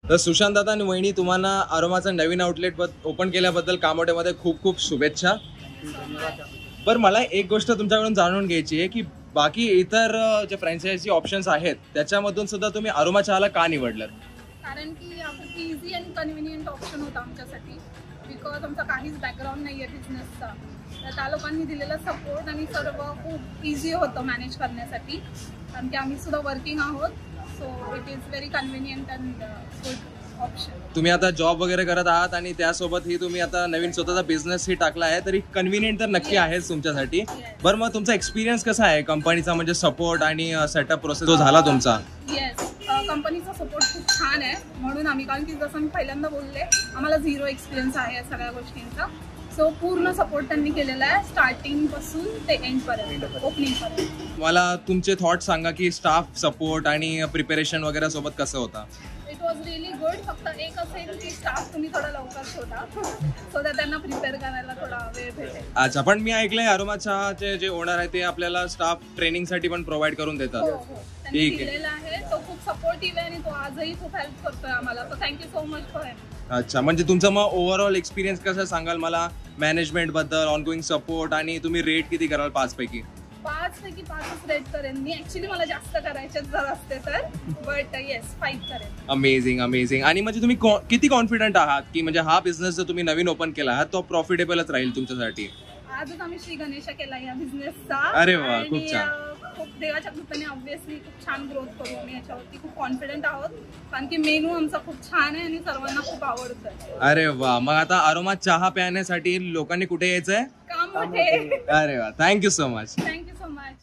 तर सुशांत दादा आणि वहिनी, तुम्हाला अरोमाचं नवीन आउटलेट ओपन केल्याबद्दल कामोठ्यामध्ये खूप खूप शुभेच्छा. बरं, मला एक गोष्ट तुमच्याकडून जाणून घ्यायची आहे की बाकी इतर जे फ्रँचायझी ऑप्शन्स आहेत त्याच्यामधून सुद्धा तुम्ही अरोमा चहाला का निवडलं? कारण की आपण इझी आणि कन्व्हिनियंट ऑप्शन होता आमच्यासाठी. बिकॉज आमचा काहीच बॅकग्राऊंड नाही आहे बिझनेसचा, तर त्या लोकांनी दिलेला सपोर्ट आणि सर्व खूप इझी होतं मॅनेज करण्यासाठी. कारण की आम्ही सुद्धा वर्किंग आहोत, so it is very convenient and good option. तुम्ही आता जॉब वगैरे करत आहात आणि त्यासोबत ही तुम्ही आता नवीन स्वतःचा बिझनेस ही टाकला आहे, तरी कन्व्हिनियंट तर नक्की आहेच तुमच्यासाठी. बरं, मग तुमचा एक्सपिरियन्स कसा आहे कंपनीचा, म्हणजे सपोर्ट आणि सेटअप प्रोसेस जो झाला तुमचा? येस, कंपनीचा सपोर्ट खूप छान आहे. म्हणून आम्ही, कारण की जसं मी पहिल्यांदा बोलले, आम्हाला झिरो एक्सपिरियन्स आहे या सगळ्या गोष्टींचा. सो पूर्ण सपोर्ट त्यांनी केलेला आहे, स्टार्टिंग पासून ते एंड पर्यंत, ओपनिंग पर्यंत. मला तुमचे थॉट सांगा की स्टाफ सपोर्ट आणि प्रिपरेशन वगैरे सोबत कसं होता? It was really good. फक्त एक असेल की स्टाफ तुम्ही थोडा लवकर शोधा, सो दॅट त्यांना प्रिपेअर करायला थोडा वेळ भेटेल. अच्छा, पण मी ऐकलंय अरोमा चहाचे जे ओनर आहे ते आपल्याला स्टाफ ट्रेनिंगसाठी पण प्रोव्हाइड करून देतात. हो, त्यांनी ठीक आहे. दिलेला आहे. तो खूप सपोर्टिव्ह आहे आणि तो आजही खूप हेल्प करतोय आम्हाला. So thank you so much for him. अच्छा, म्हणजे तुमचं मग ओव्हरऑल एक्सपिरियन्स कसं सांगाल मला मॅनेजमेंट बद्दल, ऑनगोईंग सपोर्ट, आणि तुम्ही रेट किती कराल 5 पैकी? 5 पैकी 5च रेट करेन मी. ऍक्च्युली मला जास्त करायचे जर असते तर, बट येस 5 करेन. Amazing amazing. आणि म्हणजे तुम्ही किती कॉन्फिडंट आहात की म्हणजे हा बिझनेस जो तुम्ही नवीन ओपन केला आहात तो प्रॉफिटेबलच राहील तुमच्यासाठी? आजच आम्ही श्री गणेशा केला या बिझनेसचा. अरे वा, खूप छान. खूप देवाच्या कृपेने ऑब्व्हियसली खूप छान ग्रोथ करू आम्ही याच्यावरती. खूप कॉन्फिडंट आहोत, कारण की मेनू आमचा खूप छान आहे आणि सर्वांना खूप आवडतं. अरे वा, मग आता अरोमा चहा प्यायण्यासाठी लोकांनी कुठे यायचंय? काम मोठे. अरे वा, thank you so much. Thank you so much.